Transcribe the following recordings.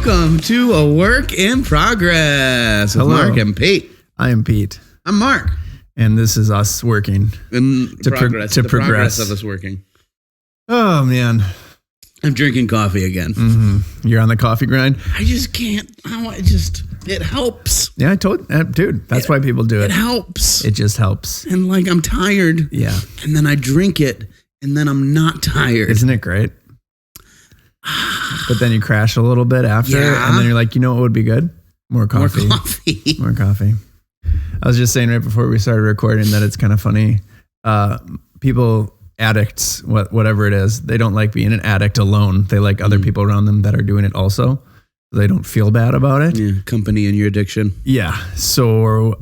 Welcome to A Work in Progress with Hello. Mark and Pete. I am Pete. I'm Mark. And this is us working. In progress. to the progress. progress of us working. Oh, man. I'm drinking coffee again. You're on the coffee grind? I just can't. It helps. Yeah, I told dude, that's why people do It it. helps. It just helps. And like I'm tired. Yeah. And then I drink it and then I'm not tired. Isn't it great? But then you crash a little bit after, Yeah. and then you're like, you know what would be good? More coffee. More coffee. More coffee. I was just saying right before we started recording that it's kind of funny. People, addicts, whatever it is, they don't like being an addict alone. They like other people around them that are doing it also. They don't feel bad about it. Yeah, company in your addiction. Yeah. So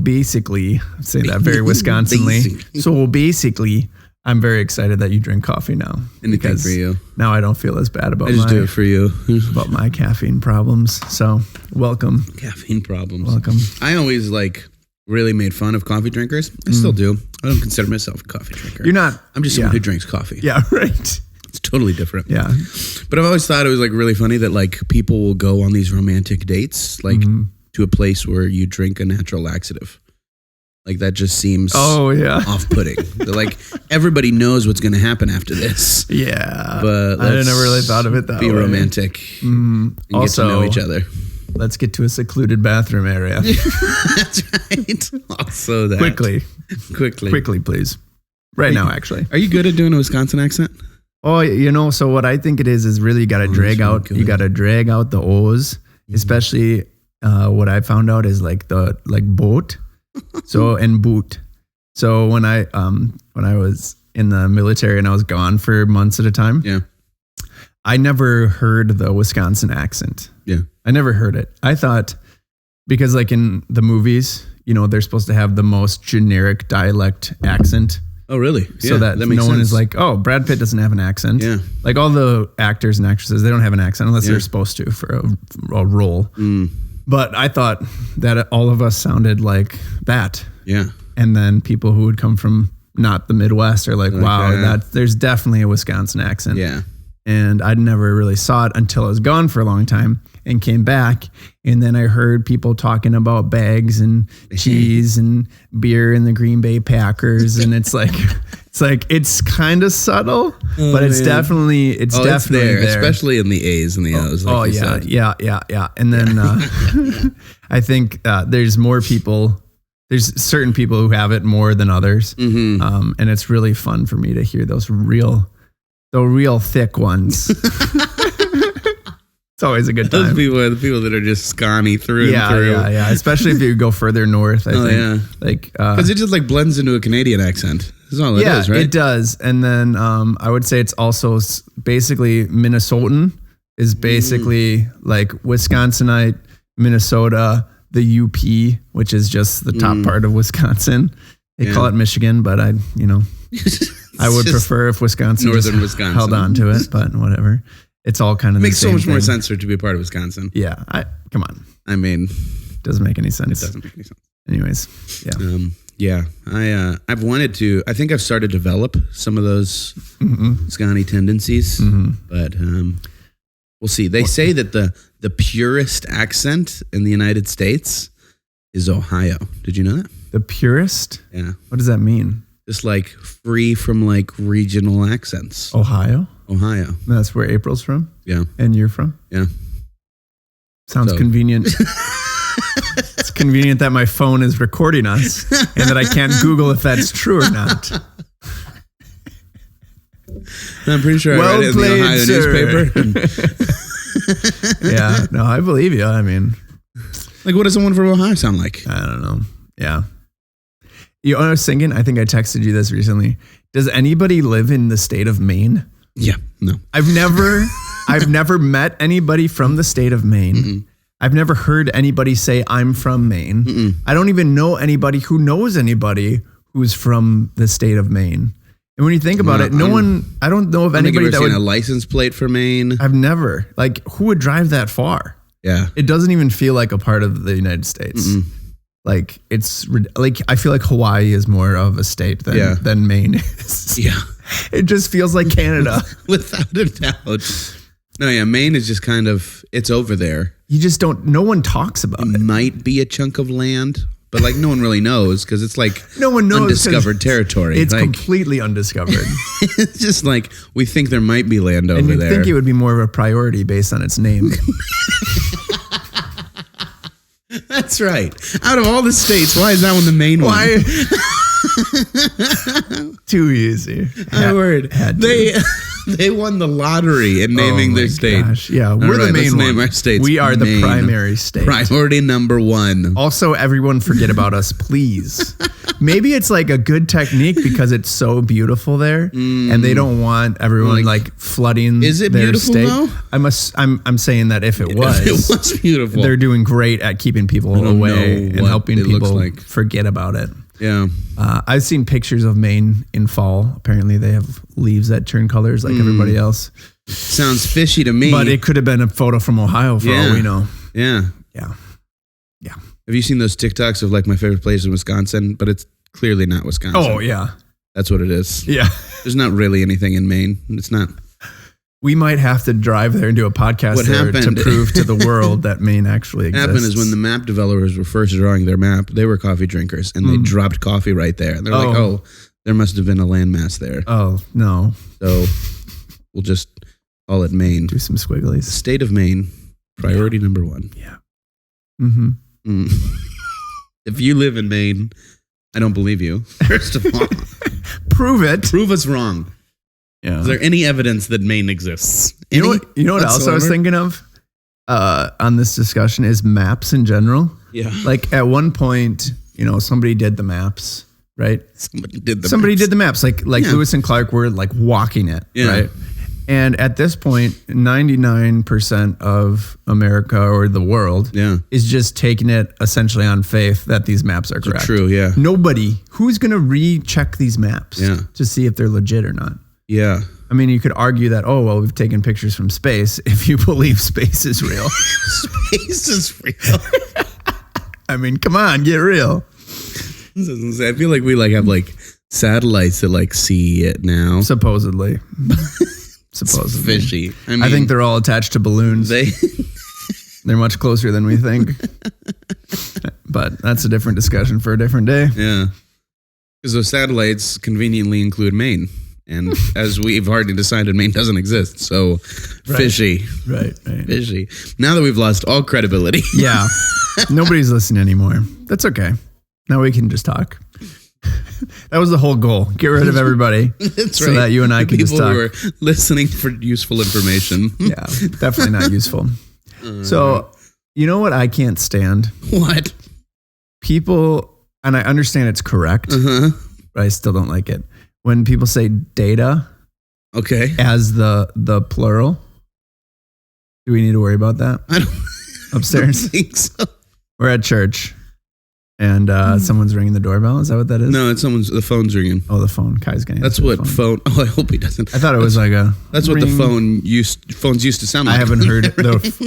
basically, I say that very Wisconsinly. So basically, I'm very excited that you drink coffee now. Anything for you. Now I don't feel as bad about I just do it for you. about my caffeine problems. So welcome. Caffeine problems. Welcome. I always really made fun of coffee drinkers. I still do. I don't consider myself a coffee drinker. You're not. I'm just someone who drinks coffee. Yeah, right. It's totally different. Yeah. But I've always thought it was really funny that people will go on these romantic dates to a place where you drink a natural laxative. That just seems off-putting. They're everybody knows what's going to happen after this. Yeah. But I never really thought of it that way. Be romantic and also, get to know each other. Let's get to a secluded bathroom area. That's right. Also that. Quickly, please. Right now, actually. Are you good at doing a Wisconsin accent? Oh, so what I think it is really you got to drag out. You got to drag out the O's, especially what I found out is boat. So and boot. So when I was in the military and I was gone for months at a time, I never heard the Wisconsin accent. Yeah, I never heard it. I thought because in the movies, they're supposed to have the most generic dialect accent. Oh, really? So that no one is Brad Pitt doesn't have an accent. Yeah. All the actors and actresses, they don't have an accent unless they're supposed to for a role. Mm. But I thought that all of us sounded like that. Yeah. And then people who would come from not the Midwest are wow, there's definitely a Wisconsin accent. Yeah. And I never really saw it until I was gone for a long time and came back. And then I heard people talking about bags and cheese and beer and the Green Bay Packers. And it's it's kind of subtle, but it's definitely there. Especially in the A's and the O's. Yeah. And then I think there's more people. There's certain people who have it more than others. Mm-hmm. And it's really fun for me to hear the real thick ones. It's always a good time. Those people are the people that are just scrawny through and through. Yeah. Especially if you go further north, I think. Yeah. Because it just blends into a Canadian accent. That's all it is, right? It does. And then I would say it's also basically Minnesotan is basically Wisconsinite, Minnesota, the UP, which is just the top part of Wisconsin. They call it Michigan, but I would prefer if Wisconsin Northern Wisconsin held on to it, but whatever. It's all kind of makes the same so much more thing. sense for it to be a part of Wisconsin. Yeah, come on. I mean, doesn't make any sense. It doesn't make any sense. Anyways, I've wanted to. I think I've started to develop some of those Scotty tendencies, but we'll see. They say that the purest accent in the United States is Ohio. Did you know that? The purest? Yeah. What does that mean? Just free from regional accents. Ohio. That's where April's from? Yeah. And you're from? Yeah. Sounds convenient. It's convenient that my phone is recording us and that I can't Google if that's true or not. I'm pretty sure I read it in the Ohio newspaper. Yeah. No, I believe you. I mean, what does someone from Ohio sound like? I don't know. Yeah. I was thinking, I think I texted you this recently. Does anybody live in the state of Maine? Yeah, no. I've never met anybody from the state of Maine. Mm-mm. I've never heard anybody say I'm from Maine. Mm-mm. I don't even know anybody who knows anybody who's from the state of Maine. And when you think about it, I don't know of anybody that would a license plate for Maine. I've never, who would drive that far? Yeah. It doesn't even feel like a part of the United States. Mm-mm. I feel like Hawaii is more of a state than Maine is. Yeah. It just feels like Canada. Without a doubt. No, yeah, Maine is just kind of, it's over there. You just don't, no one talks about it. It might be a chunk of land, but like no one really knows because it's like No one knows. undiscovered territory. It's like, completely undiscovered. it's just like we think there might be land over And you'd there. think it would be more of a priority based on its name. That's right. Out of all the states, why is that one the main one? Why? Too easy. My word. Had to. They won the lottery in naming their state. Gosh. Yeah, All we're the right, main let's one. name our states. We are the Maine. primary state. Priority number one. Also, everyone forget about us, please. Maybe it's like a good technique because it's so beautiful there, and they don't want everyone like flooding. Is it their beautiful state. though? I'm saying that if it was, If it was beautiful. they're doing great at keeping people don't away know and what helping it looks people like. forget about it. Yeah. I've seen pictures of Maine in fall. Apparently, they have leaves that turn colors like everybody else. Sounds fishy to me. But it could have been a photo from Ohio for all we know. Yeah. Yeah. Yeah. Have you seen those TikToks of like my favorite place in Wisconsin? But it's clearly not Wisconsin. Oh, yeah. That's what it is. Yeah. There's not really anything in Maine. It's not. We might have to drive there and do a podcast What there happened- to prove to the world that Maine actually exists. Happened is when the map developers were first drawing their map, they were coffee drinkers and they dropped coffee right there. They're like, oh, there must have been a landmass there. Oh, no. So we'll just call it Maine. Do some squigglies. State of Maine, priority number one. Yeah. Mm-hmm. If you live in Maine, I don't believe you. First of all, Prove it. prove us wrong. Yeah. Is there any evidence that Maine exists? You know Any what else I was whatsoever? thinking of on this discussion is maps in general. Yeah. Like at one point, somebody did the maps, right? Somebody did the Somebody maps. did the maps. Like Yeah. Lewis and Clark were like walking it, Yeah. right? And at this point, 99% of America or the world Yeah. is just taking it essentially on faith that these maps are correct. True, yeah. Nobody who's going to recheck these maps Yeah. to see if they're legit or not. Yeah. I mean, you could argue that, we've taken pictures from space if you believe space is real. Space is real. I mean, come on, get real. I feel like we have satellites that see it now. Supposedly. It's fishy. I think they're all attached to balloons. they They're much closer than we think. But that's a different discussion for a different day. Yeah. Because those satellites conveniently include Maine. And as we've already decided, Maine doesn't exist. So fishy. Right. Fishy. Now that we've lost all credibility. Yeah. Nobody's listening anymore. That's okay. Now we can just talk. That was the whole goal. Get rid of everybody. That's so that you and I The can just people talk. who are listening for useful information. Yeah, definitely not useful. So, you know what I can't stand? What? People, and I understand it's correct, Uh-huh. but I still don't like it. When people say data Okay. as the plural, do we need to worry about that? I don't Upstairs? think so. We're at church and someone's ringing the doorbell. Is that what that is? No, it's the phone's ringing. Oh, the phone. Kai's going to That's what phone. Oh, I hope he doesn't. I thought it was like a. That's what the ring. phones used to sound like. I haven't heard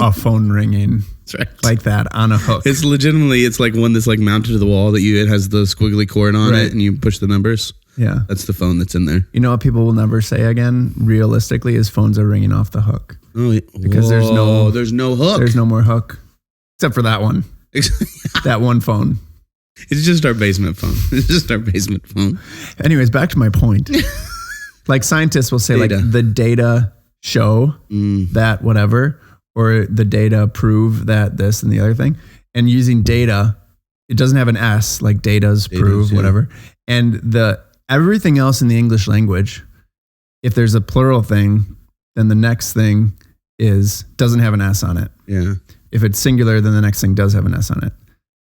a phone ringing That's right. like that on a hook. It's legitimately, it's like one that's mounted to the wall that it has the squiggly cord on Right. it and you push the numbers. Yeah. That's the phone that's in there. You know what people will never say again, realistically, is phones are ringing off the hook. Oh, yeah. Because there's no hook. There's no more hook. Except for that one. That one phone. It's just our basement phone. It's just our basement phone. Anyways, back to my point. Like scientists will say Data. like the data show that whatever, or the data prove that this and the other thing. And using data, it doesn't have an S, like data's prove, yeah. whatever. And everything else in the English language, if there's a plural thing, then the next thing doesn't have an S on it. Yeah. If it's singular, then the next thing does have an S on it.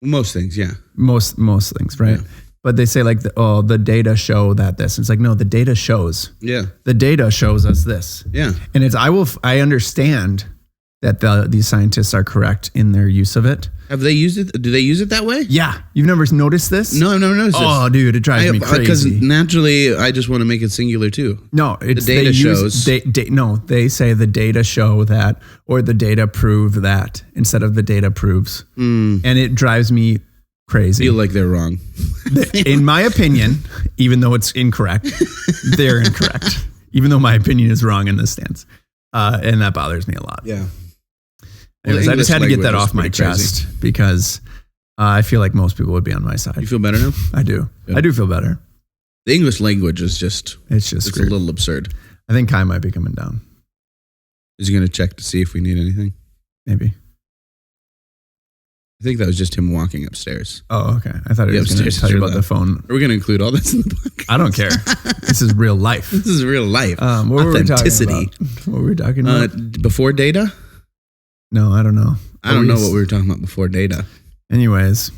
Most things, yeah. Most things, right? Yeah. But they say like, the data show that this. It's like, no, the data shows. Yeah. The data shows us this. Yeah. And I understand that these scientists are correct in their use of it. Have they used it? Do they use it that way? Yeah. You've never noticed this? No, I've never noticed this. Oh, dude, it drives me Because crazy. naturally, I just want to make it singular too. No, it's The data they shows. they say the data show that, or the data prove that, instead of the data proves. And it drives me crazy. Feel like they're wrong. In my opinion, even though it's incorrect, they're incorrect. Even though my opinion is wrong in this stance. And that bothers me a lot. Yeah. Anyways, I just had to get that off my pretty crazy. chest because I feel like most people would be on my side. You feel better now? I do. Good. I do feel better. The English language is just, It's it's a screwed. little absurd. I think Kai might be coming down. Is he going to check to see if we need anything? Maybe. I think that was just him walking upstairs. Oh, okay. I thought he was going to upstairs tell you is about your the phone. Are we going to include all this in the book? I don't care. This is real life. This is real life. What Authenticity. were we talking about? What were we talking about? Before data? No, I don't know. I don't know what we were talking about before data. Anyways,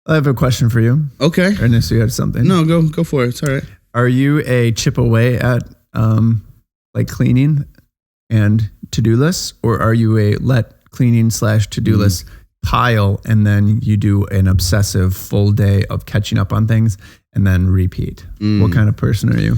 I have a question for you. Okay. Ernest, you had something? No, go for it. It's all right. Are you a chip away at like cleaning and to-do lists, or are you a let cleaning / to-do list pile and then you do an obsessive full day of catching up on things and then repeat? What kind of person are you?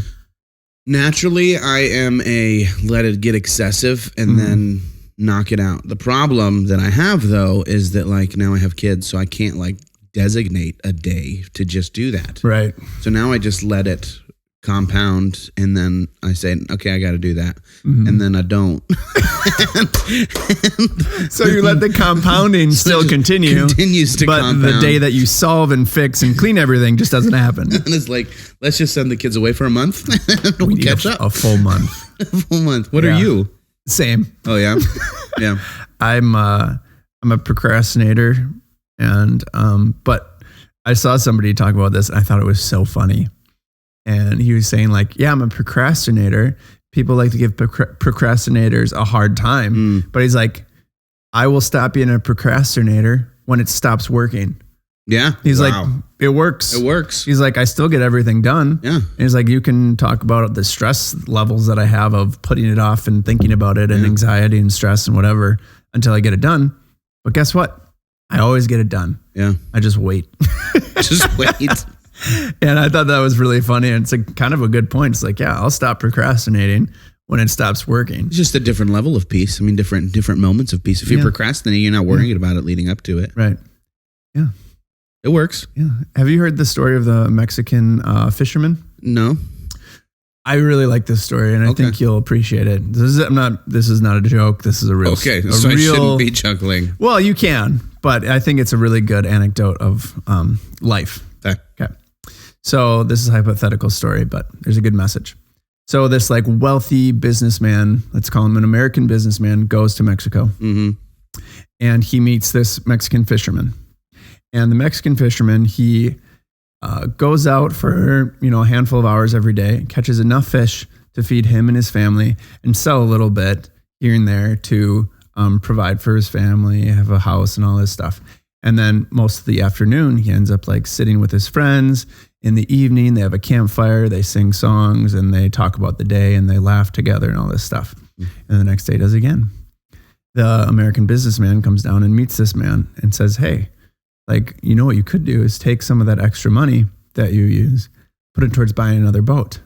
Naturally, I am a let it get excessive and then knock it out. The problem that I have though is that like now I have kids, so I can't like designate a day to just do that. Right. So now I just let it compound and then I say, okay, I got to do that. And then I don't. So you let the compounding still continue. Continues to but compound. the day that you solve and fix and clean everything just doesn't happen. And it's like, let's just send the kids away for a month. We'll need catch up. A full month. A full month. What are Yeah. you? Same. Oh, yeah? Yeah. I'm a procrastinator, and but I saw somebody talk about this and I thought it was so funny. And he was saying like, yeah, I'm a procrastinator. People like to give procrastinators a hard time, but he's like, I will stop being a procrastinator when it stops working. Yeah. He's Wow. like, it works. It works. He's like, I still get everything done. Yeah. And he's like, you can talk about the stress levels that I have of putting it off and thinking about it and anxiety and stress and whatever until I get it done. But guess what? I always get it done. Yeah. I just wait. Just wait. And I thought that was really funny. And it's like kind of a good point. It's like, yeah, I'll stop procrastinating when it stops working. It's just a different level of peace. I mean, different moments of peace. If you procrastinate, you're not worrying about it leading up to it. Right. Yeah. It works. Yeah. Have you heard the story of the Mexican fisherman? No. I really like this story, and I think you'll appreciate it. This is not a joke. This is a real. Okay, so I shouldn't be chuckling. Well, you can, but I think it's a really good anecdote of life. Okay. So this is a hypothetical story, but there's a good message. So this like wealthy businessman, let's call him an American businessman, goes to Mexico, and he meets this Mexican fisherman. And the Mexican fisherman, he goes out for a handful of hours every day, catches enough fish to feed him and his family, and sell a little bit here and there to provide for his family, have a house, and all this stuff. And then most of the afternoon, he ends up like sitting with his friends. In the evening, they have a campfire, they sing songs, and they talk about the day, and they laugh together and all this stuff. And the next day does again. The American businessman comes down and meets this man and says, hey, like, you know what you could do is take some of that extra money that you use, put it towards buying another boat.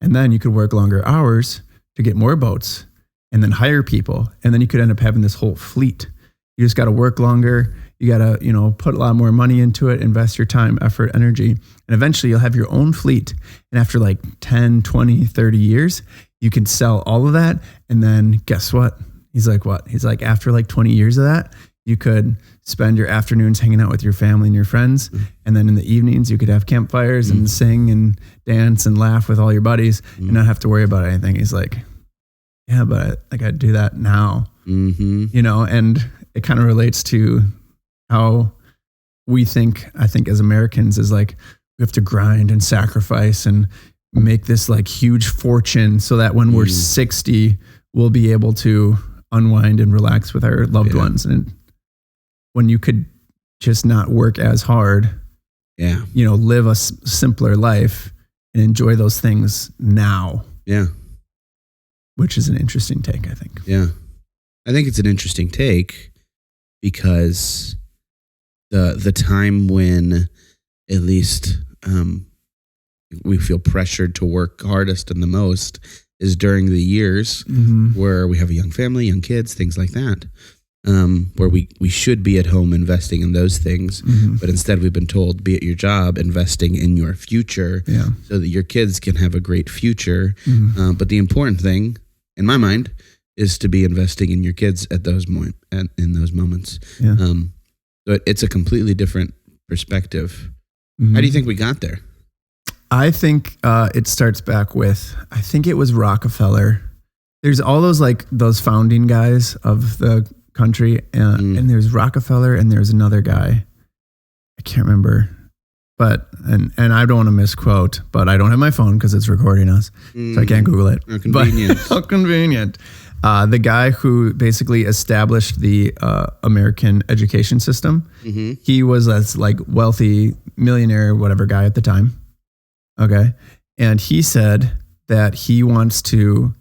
And then you could work longer hours to get more boats and then hire people. And then you could end up having this whole fleet. You just got to work longer. You got to, put a lot more money into it, invest your time, effort, energy, and eventually you'll have your own fleet. And after like 10, 20, 30 years, you can sell all of that. And then guess what? He's like, what? He's like, after like 20 years of that, you could spend your afternoons hanging out with your family and your friends. And then in the evenings, you could have campfires and sing and dance and laugh with all your buddies and not have to worry about anything. He's like, yeah, but I got to do that now, and it kind of relates to how we think, I think as Americans is like, we have to grind and sacrifice and make this like huge fortune so that when we're 60, we'll be able to unwind and relax with our loved ones. And when you could just not work as hard, live a simpler life and enjoy those things now. Yeah. Which is an interesting take, I think. Yeah. I think it's an interesting take because the time when at least we feel pressured to work hardest and the most is during the years where we have a young family, young kids, things like that, where we should be at home investing in those things. But instead we've been told, be at your job, investing in your future so that your kids can have a great future. But the important thing, in my mind, is to be investing in your kids at those in those moments. Yeah. But it's a completely different perspective. Mm-hmm. How do you think we got there? I think it starts back with, I think it was Rockefeller. There's all those founding guys of the country, and there's Rockefeller, and there's another guy. I can't remember, but and I don't want to misquote, but I don't have my phone because it's recording us, so I can't Google it. How convenient. How convenient. The guy who basically established the American education system, he was this like wealthy millionaire, whatever guy at the time. Okay. And he said that he wants to,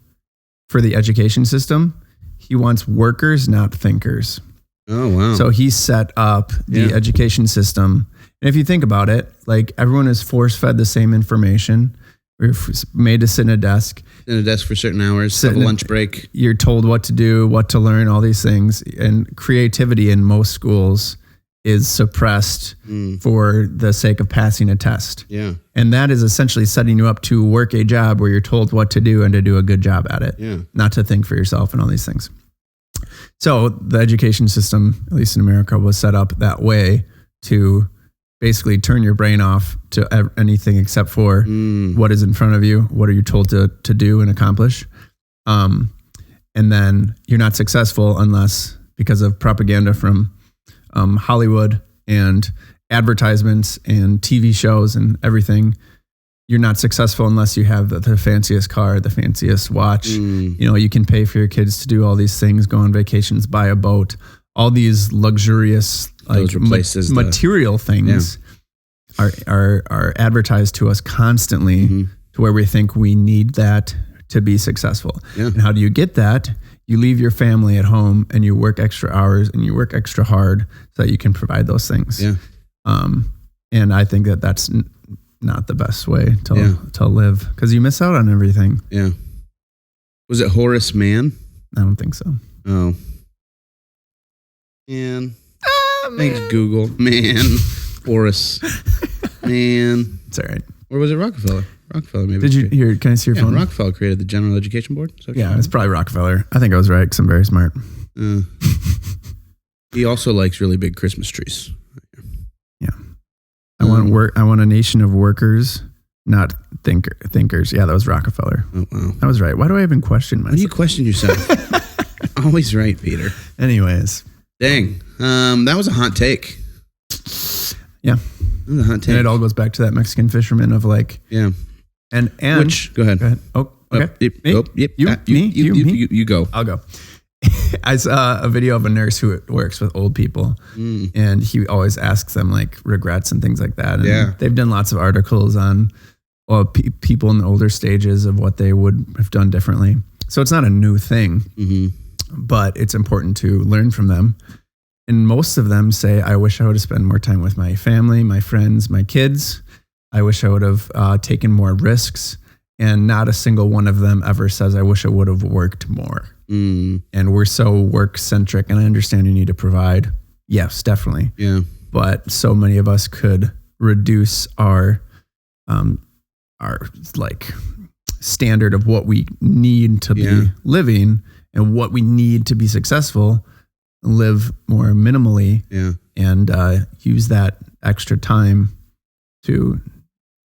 for the education system, he wants workers, not thinkers. Oh, wow. So he set up the education system. And if you think about it, like everyone is force fed the same information. We're made to sit in a desk. In a desk for certain hours, have a lunch break. You're told what to do, what to learn, all these things. And creativity in most schools is suppressed for the sake of passing a test. Yeah. And that is essentially setting you up to work a job where you're told what to do and to do a good job at it. Yeah. Not to think for yourself and all these things. So the education system, at least in America, was set up that way to basically turn your brain off to anything except for what is in front of you, what are you told to do and accomplish. And then you're not successful unless, because of propaganda from Hollywood and advertisements and TV shows and everything, you're not successful unless you have the fanciest car, the fanciest watch. You know, you can pay for your kids to do all these things, go on vacations, buy a boat, all these luxurious like material things are advertised to us constantly to where we think we need that to be successful. Yeah. And how do you get that? You leave your family at home and you work extra hours and you work extra hard so that you can provide those things. Yeah. And I think that that's not the best way to live because you miss out on everything. Yeah. Was it Horace Mann? I don't think so. Oh. Man. Thanks, Google. Man. Horace. Man. It's all right. Or was it Rockefeller? Rockefeller, maybe. Did you hear? Can I see your phone? Rockefeller created the General Education Board. Yeah, it's probably Rockefeller. I think I was right because I'm very smart. He also likes really big Christmas trees. Yeah. I want a nation of workers, not thinkers. Yeah, that was Rockefeller. Oh, wow. I was right. Why do I even question myself? Why do you question yourself? Always right, Peter. Anyways. Dang. That was a hot take. Yeah. That was a hot take. And it all goes back to that Mexican fisherman of like... Yeah. And which... Go ahead. Oh, okay. Me? You go. I'll go. I saw a video of a nurse who works with old people, and he always asks them like regrets and things like that. And they've done lots of articles on people in the older stages of what they would have done differently. So it's not a new thing, but it's important to learn from them. And most of them say, I wish I would have spent more time with my family, my friends, my kids. I wish I would have taken more risks. And not a single one of them ever says, I wish I would have worked more. And we're so work centric, and I understand you need to provide. Yes, definitely. Yeah. But so many of us could reduce our like standard of what we need to be living and what we need to be successful, live more minimally, and use that extra time to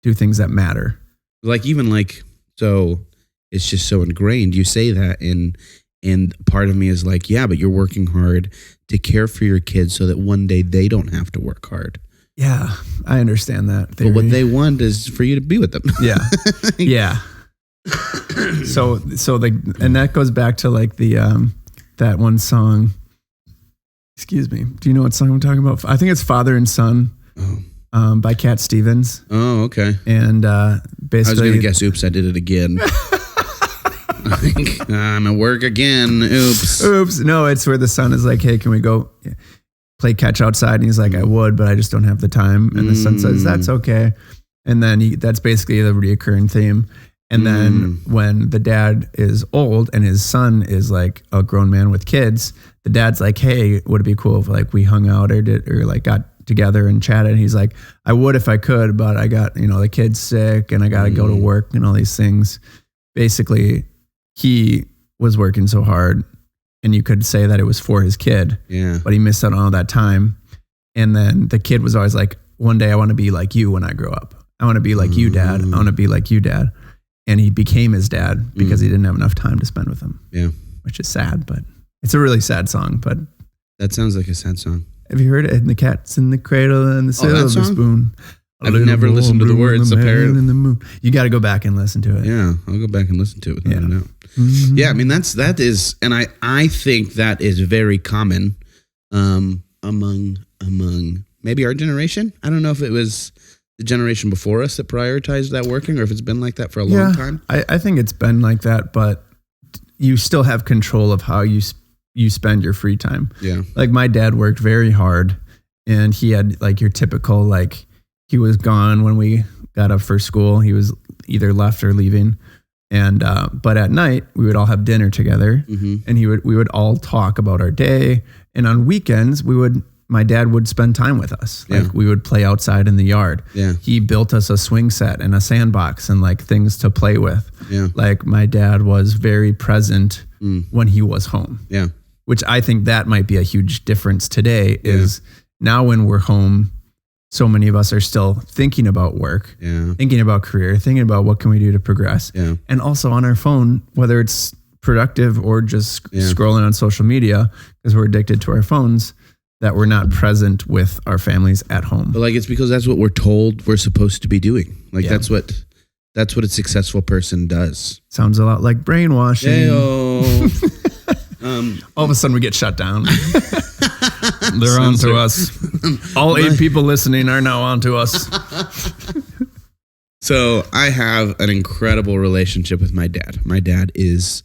do things that matter. Like even like, so it's just so ingrained. You say that and part of me is like, yeah, but you're working hard to care for your kids so that one day they don't have to work hard. Yeah, I understand that theory. But what they want is for you to be with them. Yeah. Yeah. So and that goes back to like the, that one song, excuse me. Do you know what song I'm talking about? I think it's Father and Son. By Cat Stevens. Oh, okay. And basically, I was going to guess, oops, I did it again. I'm at work again. Oops. No, it's where the son is like, hey, can we go play catch outside? And he's like, I would, but I just don't have the time. And the son says, that's okay. And then that's basically the reoccurring theme. And then when the dad is old and his son is like a grown man with kids, the dad's like, hey, would it be cool if like we hung out or like got together and chatted? And he's like, I would if I could, but I got, the kid's sick and I got to go to work and all these things. Basically, he was working so hard, and you could say that it was for his kid, but he missed out on all that time. And then the kid was always like, one day I want to be like you when I grow up. I want to be like you, Dad. I want to be like you, Dad. And he became his dad because he didn't have enough time to spend with him. Yeah. Which is sad, but it's a really sad song. But that sounds like a sad song. Have you heard it? And the cat's in the cradle and the silver spoon. I've never listened to the words, apparently. You got to go back and listen to it. Yeah, I'll go back and listen to it without a doubt. Mm-hmm. Yeah, I mean, that is, and I think that is very common among maybe our generation. I don't know if it was the generation before us that prioritized that working, or if it's been like that for a long time. I think it's been like that, but you still have control of how you spend your free time. Yeah. Like my dad worked very hard, and he had like your typical, like he was gone when we got up for school. He was either left or leaving. And, but at night we would all have dinner together, and we would all talk about our day. And on weekends my dad would spend time with us. Like we would play outside in the yard. Yeah. He built us a swing set and a sandbox and like things to play with. Yeah. Like my dad was very present when he was home. Yeah. Which I think that might be a huge difference today is now when we're home, so many of us are still thinking about work, thinking about career, thinking about what can we do to progress. Yeah. And also on our phone, whether it's productive or just scrolling on social media, because we're addicted to our phones, that we're not present with our families at home. But like, it's because that's what we're told we're supposed to be doing. Like that's what a successful person does. Sounds a lot like brainwashing. All of a sudden we get shut down. They're on to us. All 8 people listening are now on to us. So I have an incredible relationship with my dad. My dad is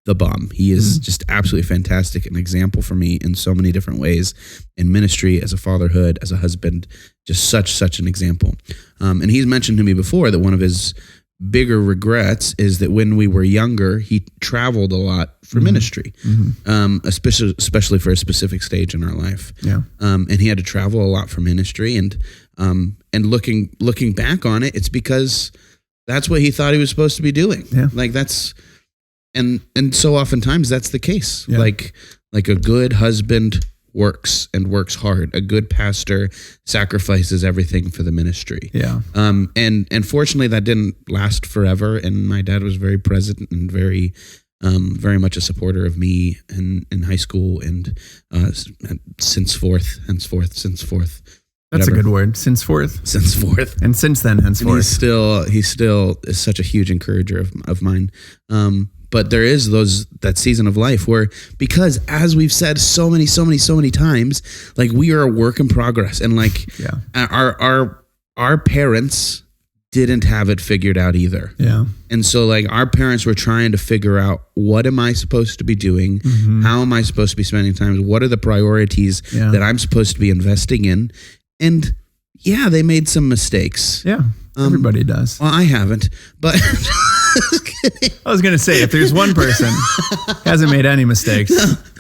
the bomb. He is just absolutely fantastic, an example for me in so many different ways, in ministry, as a fatherhood, as a husband, just such an example. And he's mentioned to me before that one of his bigger regrets is that when we were younger, he traveled a lot for ministry, especially for a specific stage in our life. Yeah. And he had to travel a lot for ministry, and looking back on it, it's because that's what he thought he was supposed to be doing. Yeah. Like that's, and so oftentimes that's the case. Yeah. Like a good husband works hard. A good pastor sacrifices everything for the ministry. Yeah. And fortunately that didn't last forever. And my dad was very present and very much a supporter of me in high school and henceforth. That's whatever. A good word. Sinceforth. And since then, henceforth. And he still is such a huge encourager of mine. But there is that season of life where, because as we've said so many times, like we are a work in progress, and like our parents didn't have it figured out either. Yeah. And so like our parents were trying to figure out, what am I supposed to be doing? How am I supposed to be spending time? What are the priorities that I'm supposed to be investing in? And they made some mistakes. Yeah. Everybody does. Well, I haven't, but I was going to say, if there's one person who hasn't made any mistakes.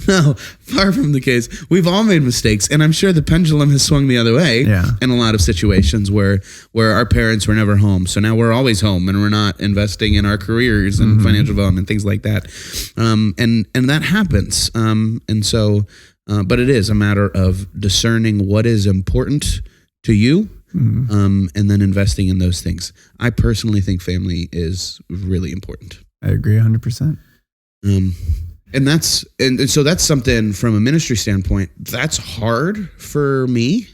No, far from the case. We've all made mistakes, and I'm sure the pendulum has swung the other way in a lot of situations where our parents were never home. So now we're always home, and we're not investing in our careers and financial development, things like that. And that happens. And so, but it is a matter of discerning what is important to you. And then investing in those things. I personally think family is really important. I agree 100%. And so that's something from a ministry standpoint that's hard for me.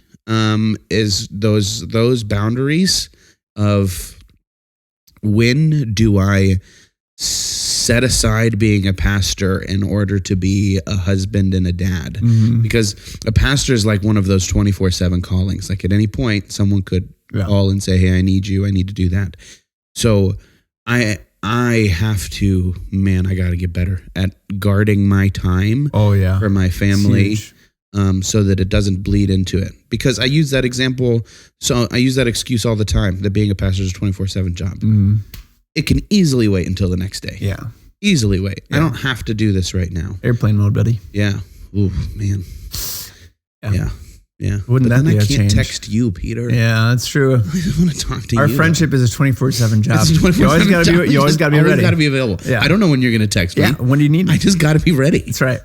Is those boundaries of when do I set aside being a pastor in order to be a husband and a dad? Because a pastor is like one of those 24/7 callings. Like at any point, someone could call and say, "Hey, I need you. I need to do that." So I have to, I got to get better at guarding my time for my family, so that it doesn't bleed into it. Because I use that excuse all the time, that being a pastor is a 24/7 job. It can easily wait until the next day. Yeah. Easily wait. Yeah. I don't have to do this right now. Airplane mode, buddy. Yeah. Ooh, man. Yeah. Yeah. Wouldn't But that then be I a can't change? text you, Peter. Yeah, that's true. I just want to talk to Our you. friendship is a 24/7 job. It's a 24/7 You always got to be. You always got to be always ready. got to be available. Yeah. I don't know when you're going to text me. Yeah. When do you need me? I just got to be ready. That's right.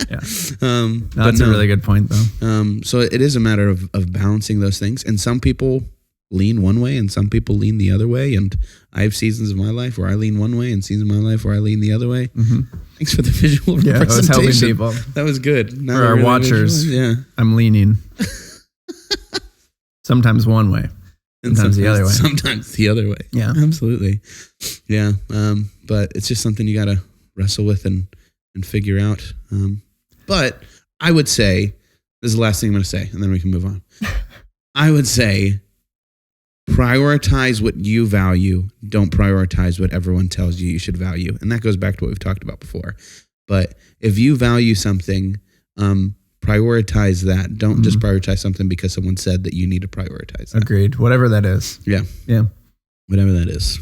Yeah. But That's a really good point, though. So it is a matter of balancing those things. And some people lean one way and some people lean the other way. And I have seasons of my life where I lean one way and seasons of my life where I lean the other way. Mm-hmm. Thanks for the visual representation. I was helping people. That was good. Now For our watchers, I'm leaning. Sometimes one way. Sometimes the other way. Sometimes the other way. Yeah. Absolutely. Yeah. But it's just something you got to wrestle with and figure out. But I would say, this is the last thing I'm going to say, and then we can move on. I would say, prioritize what you value. Don't prioritize what everyone tells you should value. And that goes back to what we've talked about before. But if you value something, prioritize that. Don't just prioritize something because someone said that you need to prioritize that. Agreed. Whatever that is. Yeah. Yeah. Whatever that is.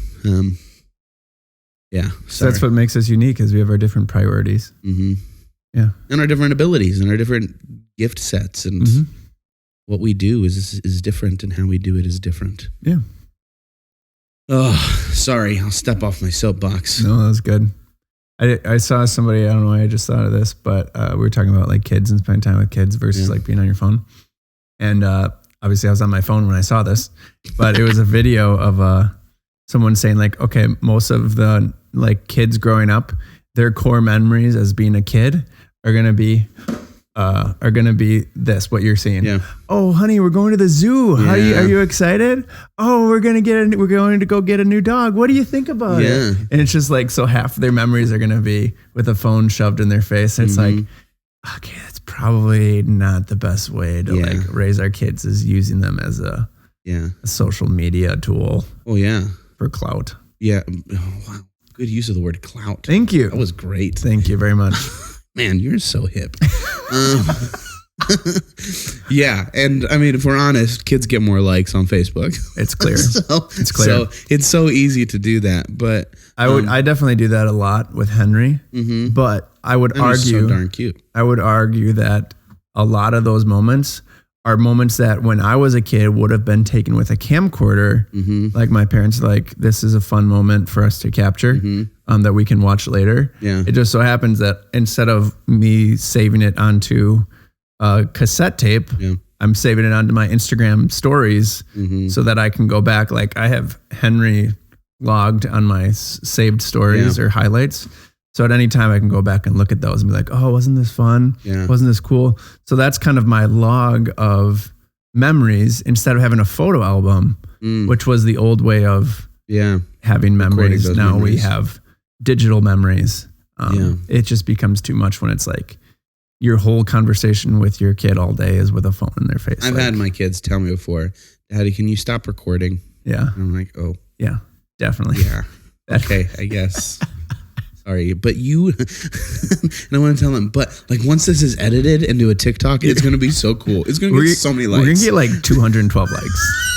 Yeah. So that's what makes us unique, is we have our different priorities. Mm-hmm. Yeah. And our different abilities and our different gift sets, and what we do is different, and how we do it is different. Yeah. Oh, sorry. I'll step off my soapbox. No, that was good. I saw somebody, I don't know why I just thought of this, but we were talking about like kids and spending time with kids versus like being on your phone. And obviously I was on my phone when I saw this, but it was a video of someone saying like, okay, most of the like kids growing up, their core memories as being a kid are going to be this, what you're seeing. Yeah. Oh, honey, we're going to the zoo. Yeah. Are you excited? Oh, we're going to go get a new dog. What do you think about it? And it's just like, so half of their memories are going to be with a phone shoved in their face. And it's like, okay, that's probably not the best way to like raise our kids, is using them as a social media tool. Oh yeah. For clout. Yeah. Oh, wow. Good use of the word clout. Thank you. That was great. Thank you very much. Man, you're so hip. Yeah. And I mean, if we're honest, kids get more likes on Facebook. It's clear. It's clear. So it's so easy to do that. But I definitely do that a lot with Henry. Mm-hmm. But I would argue, so darn cute. I would argue that a lot of those moments are moments that when I was a kid would have been taken with a camcorder. Mm-hmm. Like my parents, like, this is a fun moment for us to capture, that we can watch later. Yeah. It just so happens that instead of me saving it onto a cassette tape, I'm saving it onto my Instagram stories so that I can go back. Like I have Henry logged on my saved stories or highlights. So at any time I can go back and look at those and be like, oh, wasn't this fun? Yeah. Wasn't this cool? So that's kind of my log of memories instead of having a photo album, which was the old way of having memories. Now we have digital memories. It just becomes too much when it's like your whole conversation with your kid all day is with a phone in their face. I've had my kids tell me before, Daddy, can you stop recording? Yeah. And I'm like, oh. Yeah, definitely. Yeah. Okay, I guess. Sorry, but you, and I want to tell them, but like once this is edited into a TikTok, it's going to be so cool. It's going to get so many likes. We're going to get like 212 likes.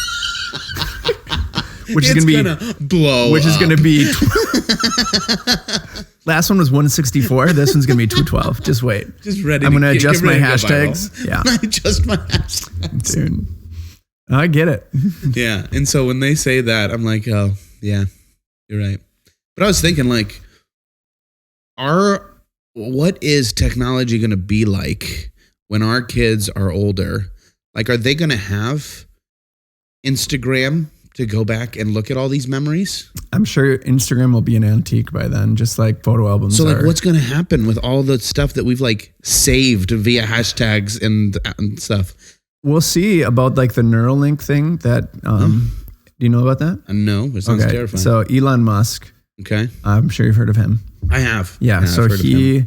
Which is going to blow. Which is going to be. Last one was 164. This one's going to be 212. Just wait. Just ready. I'm going to adjust my hashtags. Yeah. Adjust my hashtags. Dude. I get it. Yeah. And so when they say that, I'm like, oh, yeah, you're right. But I was thinking like, what is technology going to be like when our kids are older? Like, are they going to have Instagram to go back and look at all these memories? I'm sure Instagram will be an antique by then, just like photo albums. So like, what's going to happen with all the stuff that we've like saved via hashtags and stuff? We'll see about like the Neuralink thing that, do you know about that? No, it sounds terrifying. So Elon Musk. Okay. I'm sure you've heard of him. I have. Yeah. So he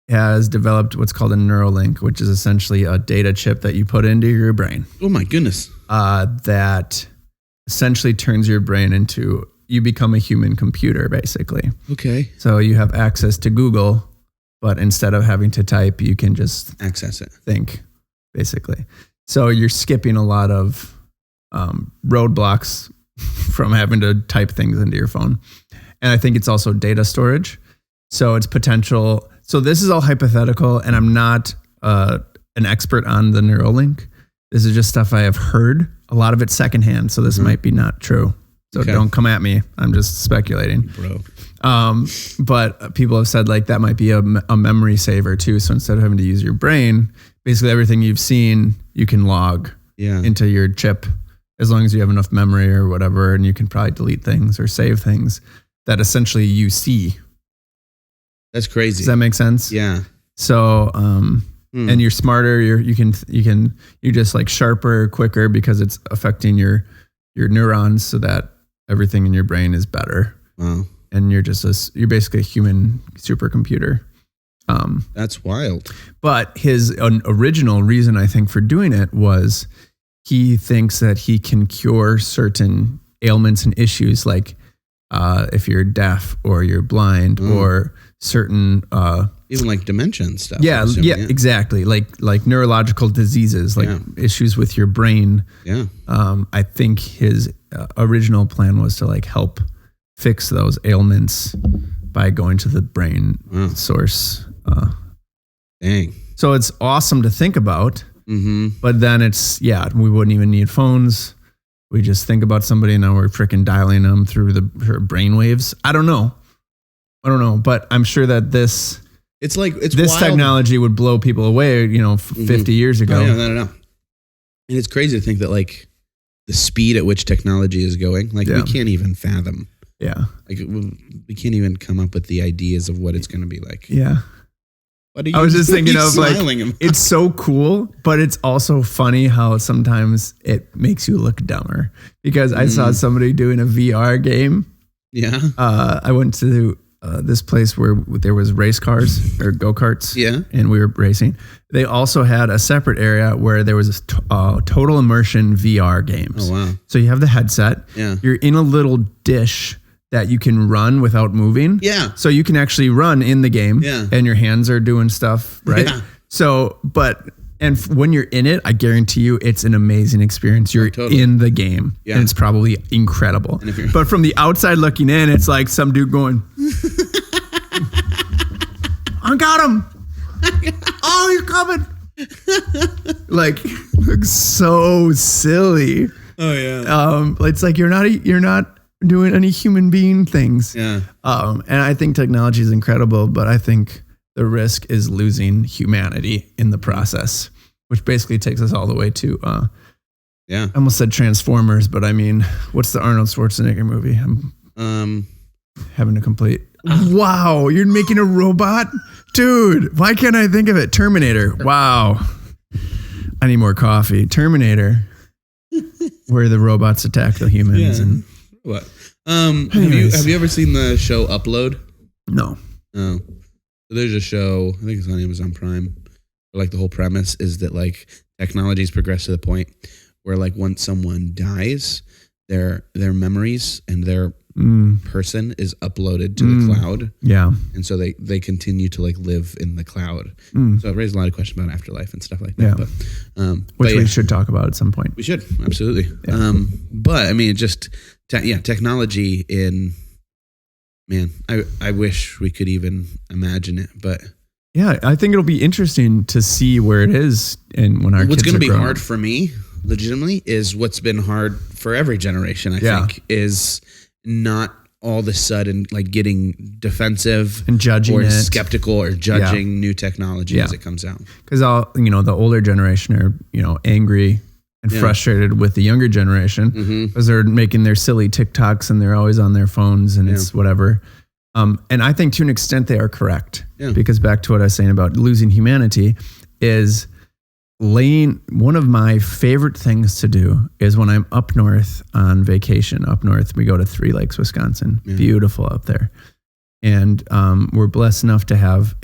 has developed what's called a Neuralink, which is essentially a data chip that you put into your brain. Oh my goodness. That essentially turns your brain into, you become a human computer basically. Okay. So you have access to Google, but instead of having to type, you can just access it. Think basically. So you're skipping a lot of roadblocks from having to type things into your phone. And I think it's also data storage. So it's potential. So this is all hypothetical, and I'm not an an expert on the Neuralink. This is just stuff I have heard. A lot of it secondhand, so this might be not true. So don't come at me. I'm just speculating, bro. But people have said like that might be a memory saver too. So instead of having to use your brain, basically everything you've seen, you can log into your chip as long as you have enough memory or whatever, and you can probably delete things or save things that essentially you see. That's crazy. Does that make sense? Yeah. So, and you're smarter. You're just like sharper, quicker because it's affecting your neurons so that everything in your brain is better. Wow. And you're basically a human supercomputer. That's wild. But his original reason, I think, for doing it was he thinks that he can cure certain ailments and issues, like if you're deaf or you're blind or certain even like dementia and stuff. Yeah, exactly. Like neurological diseases, like issues with your brain. Yeah. I think his original plan was to like help fix those ailments by going to the brain source. Dang. So it's awesome to think about, but then we wouldn't even need phones. We just think about somebody and now we're freaking dialing them through her brain waves. I don't know, but I'm sure that this wild. Technology would blow people away, 50 years ago. Oh, yeah, no. And it's crazy to think that like the speed at which technology is going, like we can't even fathom. Yeah. Like we can't even come up with the ideas of what it's going to be like. Yeah. I was just thinking of like, it's so cool, but it's also funny how sometimes it makes you look dumber because I saw somebody doing a VR game. Yeah. I went to this place where there was race cars or go-karts. Yeah. And we were racing. They also had a separate area where there was total immersion VR games. Oh, wow. So you have the headset. Yeah. You're in a little dish that you can run without moving. Yeah. So you can actually run in the game. Yeah. And your hands are doing stuff, right? Yeah. So, when you're in it, I guarantee you it's an amazing experience. You're in the game. Yeah. And it's probably incredible. But from the outside looking in, it's like some dude going, I got him. Oh, you're coming. like so silly. Oh yeah. It's like you're not doing any human being things. Yeah. And I think technology is incredible, but I think the risk is losing humanity in the process, which basically takes us all the way to, I almost said Transformers, but I mean, what's the Arnold Schwarzenegger movie? I'm having a complete, wow, you're making a robot? Dude, why can't I think of it? Terminator. Wow. I need more coffee. Terminator, where the robots attack the humans. And what? Have you ever seen the show Upload? No. Oh. So there's a show, I think it's on Amazon Prime, where like the whole premise is that like technology's progressed to the point where like once someone dies, their memories and their person is uploaded to the cloud. Yeah. And so they continue to like live in the cloud. So it raised a lot of questions about afterlife and stuff like that. Yeah. Which we should talk about at some point. We should, absolutely. Yeah. But I mean, technology man, I wish we could even imagine it, but yeah, I think it'll be interesting to see where it is and when our what's kids going to be grown. hard for me, legitimately, is what's been hard for every generation. I think is not all of a sudden like getting defensive and judging or it. skeptical or judging new technology as it comes out. Because the older generation are angry and frustrated with the younger generation because they're making their silly TikToks and they're always on their phones and it's whatever. And I think to an extent they are correct because back to what I was saying about losing humanity is one of my favorite things to do is when I'm up north on vacation. Up north, we go to Three Lakes, Wisconsin. Yeah. Beautiful up there. And we're blessed enough to have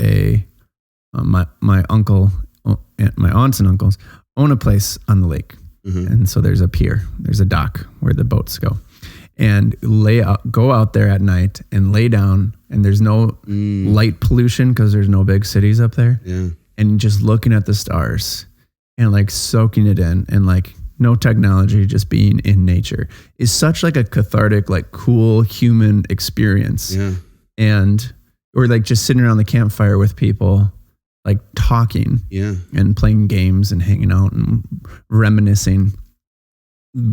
my uncle, my aunts and uncles own a place on the lake. And so there's a pier, there's a dock where the boats go, and go out there at night and lay down, and there's no light pollution because there's no big cities up there. Yeah. And just looking at the stars and like soaking it in, and like no technology, just being in nature is such like a cathartic, like cool human experience. Yeah. Or like just sitting around the campfire with people like talking and playing games and hanging out and reminiscing.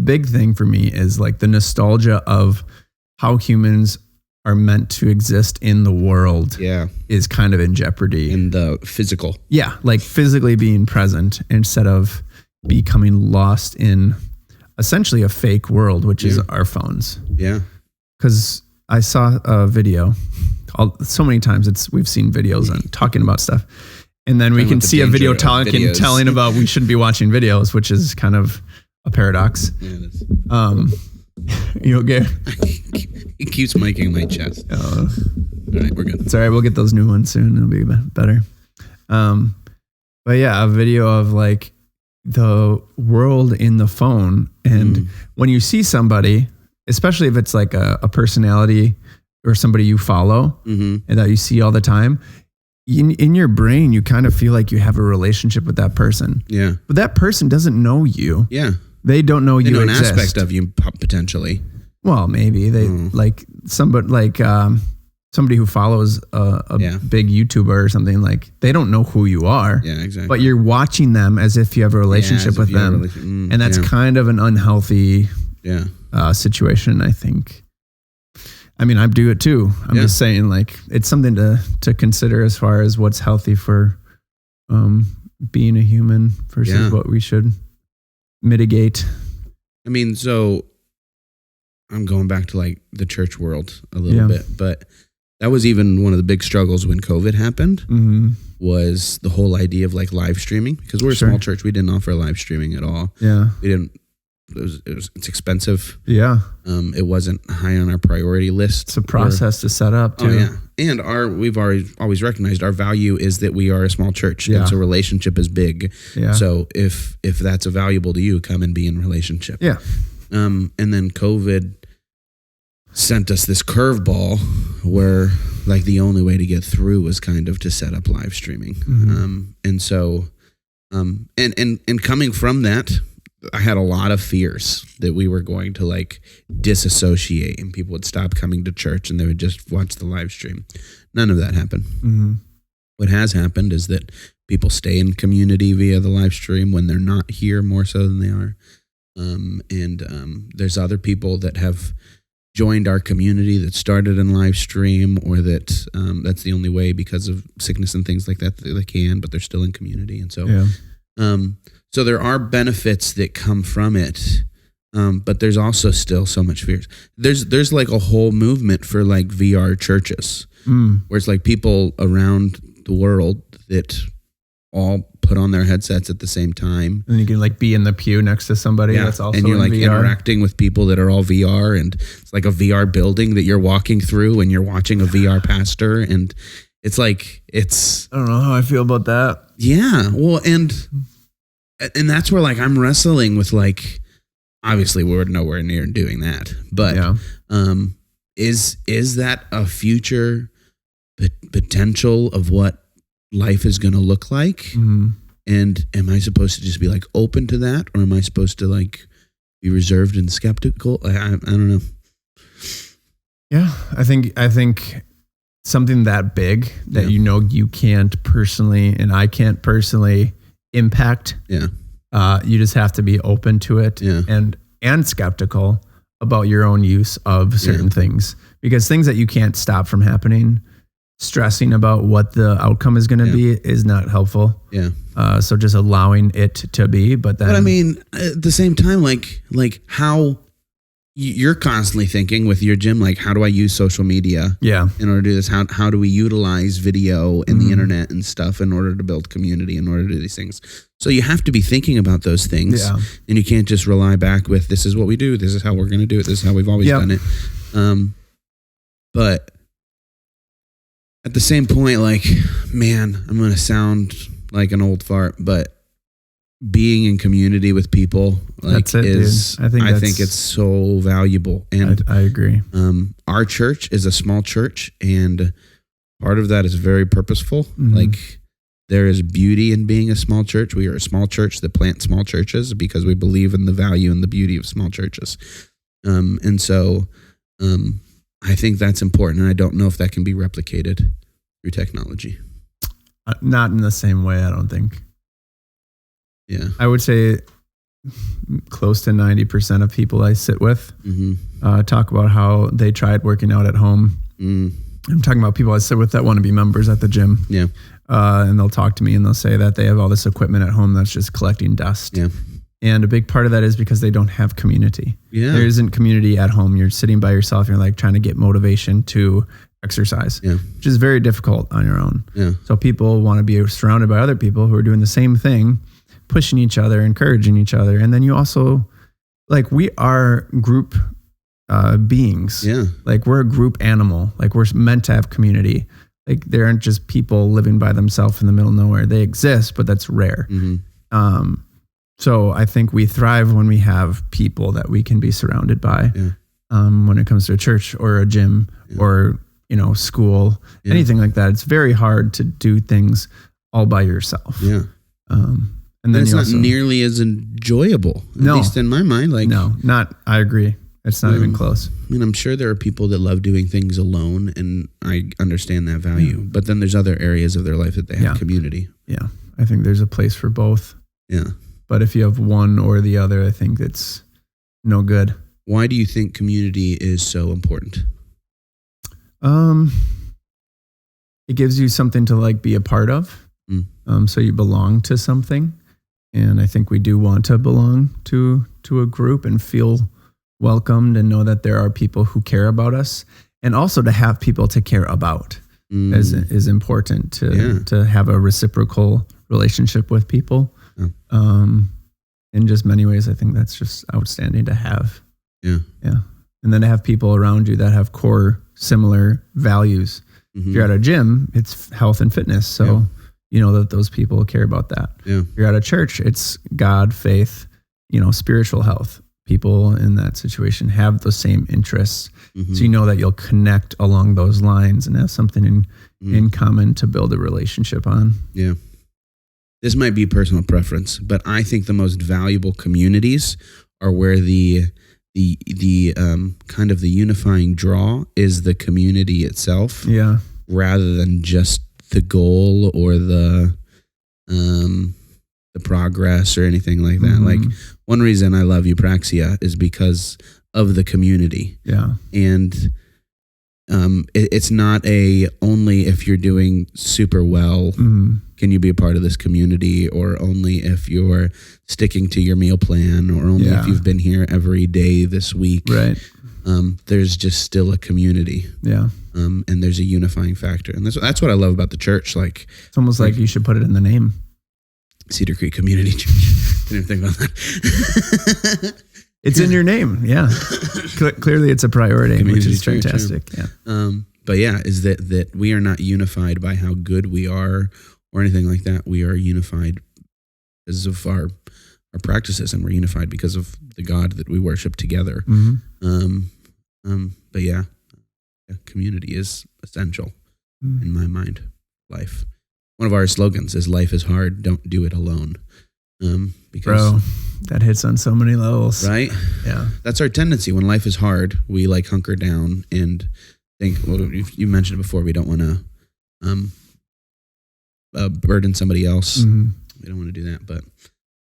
Big thing for me is like the nostalgia of how humans are meant to exist in the world is kind of in jeopardy. In the physical. Yeah, like physically being present instead of becoming lost in essentially a fake world, which is our phones. Yeah. Because I saw a video, so many times we've seen videos and talking about stuff. And then we can see a video telling about we shouldn't be watching videos, which is kind of a paradox. Yeah, it is. You okay? It keeps miking my chest. All right, we're good. It's all right. We'll get those new ones soon. It'll be better. But yeah, a video of like the world in the phone. And when you see somebody, especially if it's like a personality or somebody you follow and that you see all the time, in your brain, you kind of feel like you have a relationship with that person. Yeah. But that person doesn't know you. Yeah. They don't know you exist. They know an aspect of you potentially. Well, maybe they like somebody who follows a big YouTuber or something, like they don't know who you are. Yeah, exactly. But you're watching them as if you have a relationship with them. And that's kind of an unhealthy situation, I think. I mean, I do it too. I'm just saying, like, it's something to consider as far as what's healthy for being a human versus what we should mitigate. I mean, so I'm going back to like the church world a little bit, but that was even one of the big struggles when COVID happened was the whole idea of like live streaming, because we're a small church. We didn't offer live streaming at all. Yeah. We didn't. It's expensive. Yeah. It wasn't high on our priority list. It's a process to set up too. Oh, yeah. And we've always recognized our value is that we are a small church. Yeah. And so relationship is big. Yeah. So if that's valuable to you, come and be in relationship. Yeah. And then COVID sent us this curveball where like the only way to get through was kind of to set up live streaming. And so, and coming from that, I had a lot of fears that we were going to like disassociate and people would stop coming to church and they would just watch the live stream. None of that happened. What has happened is that people stay in community via the live stream when they're not here more so than they are. There's other people that have joined our community that started in live stream or that that's the only way because of sickness and things like that they can, but they're still in community. And so, so there are benefits that come from it, but there's also still so much fears. There's like a whole movement for like VR churches, where it's like people around the world that all put on their headsets at the same time, and you can like be in the pew next to somebody that's also and you're like VR. Interacting with people that are all VR, and it's like a VR building that you're walking through, and you're watching a VR pastor, and it's like I don't know how I feel about that. Yeah, well, and that's where like I'm wrestling with like, obviously we're nowhere near doing that, but is that a future potential of what life is going to look like? And am I supposed to just be like open to that, or am I supposed to like be reserved and skeptical? I don't know. Yeah, I think something that big that you can't personally and I can't personally impact. You just have to be open to it and skeptical about your own use of certain things, because things that you can't stop from happening, stressing about what the outcome is going to be is not helpful. So just allowing it to be, but I mean, at the same time, like how you're constantly thinking with your gym, like, how do I use social media in order to do this? How do we utilize video and the internet and stuff in order to build community, in order to do these things? So you have to be thinking about those things, and you can't just rely back with, this is what we do. This is how we're going to do it. This is how we've always done it. But at the same point, like, man, I'm going to sound like an old fart, but being in community with people like is, I think it's so valuable. And I agree. Our church is a small church, and part of that is very purposeful. Like, there is beauty in being a small church. We are a small church that plants small churches because we believe in the value and the beauty of small churches. And so I think that's important, and I don't know if that can be replicated through technology. Not in the same way, I don't think. Yeah. I would say close to 90% of people I sit with talk about how they tried working out at home. I'm talking about people I sit with that want to be members at the gym. Yeah. And they'll talk to me and they'll say that they have all this equipment at home that's just collecting dust. Yeah. And a big part of that is because they don't have community. Yeah. There isn't community at home. You're sitting by yourself. You're like trying to get motivation to exercise, which is very difficult on your own. Yeah. So people want to be surrounded by other people who are doing the same thing, pushing each other, encouraging each other. And then you also, like, we are group beings. Yeah. Like, we're a group animal. Like, we're meant to have community. Like, there aren't just people living by themselves in the middle of nowhere. They exist, but that's rare. So I think we thrive when we have people that we can be surrounded by. When it comes to a church or a gym or, school, anything like that. It's very hard to do things all by yourself. Yeah. And then it's not nearly as enjoyable, at least in my mind. Like, I agree. It's not even close. I mean, I'm sure there are people that love doing things alone, and I understand that value. But then there's other areas of their life that they have community. Yeah. I think there's a place for both. Yeah. But if you have one or the other, I think it's no good. Why do you think community is so important? It gives you something to like be a part of. So you belong to something. And I think we do want to belong to a group and feel welcomed and know that there are people who care about us, and also to have people to care about is important to have a reciprocal relationship with people. In just many ways, I think that's just outstanding to have. Yeah. And then to have people around you that have core similar values. If you're at a gym, it's health and fitness. So you know that those people care about that. If you're at a church, it's God, faith, spiritual health. People in that situation have the same interests. So you know that you'll connect along those lines and have something in common to build a relationship on. Yeah. This might be personal preference, but I think the most valuable communities are where the kind of the unifying draw is the community itself. Yeah. Rather than just the goal or the progress or anything like that. Like, one reason I love Eupraxia is because of the community. Yeah. And it's not only if you're doing super well can you be a part of this community, or only if you're sticking to your meal plan, or only if you've been here every day this week. Right. There's just still a community. Yeah. And there's a unifying factor. And that's what I love about the church. Like, it's almost like you should put it in the name. Cedar Creek Community Church. Didn't even think about that. It's in your name. Yeah. Clearly it's a priority, community, which is fantastic. Yeah. But is that we are not unified by how good we are or anything like that. We are unified because of our practices, and we're unified because of the God that we worship together. Community is essential in my mind. Life. One of our slogans is "Life is hard, don't do it alone." Because that hits on so many levels, right? Yeah, that's our tendency. When life is hard, we like hunker down and think. Well, you mentioned it before. We don't want to burden somebody else. We don't want to do that. But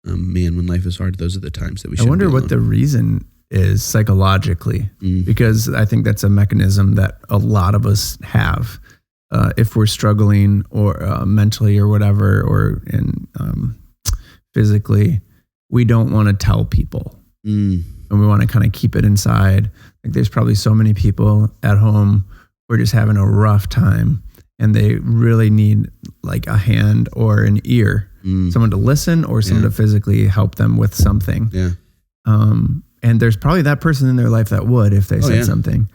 when life is hard, those are the times that we should. I wonder what the reason is psychologically, because I think that's a mechanism that a lot of us have. If we're struggling or mentally or whatever, or physically, we don't want to tell people, and we want to kind of keep it inside. Like, there's probably so many people at home who are just having a rough time, and they really need like a hand or an ear, someone to listen, or someone to physically help them with something. Yeah. And there's probably that person in their life that would, if they said something.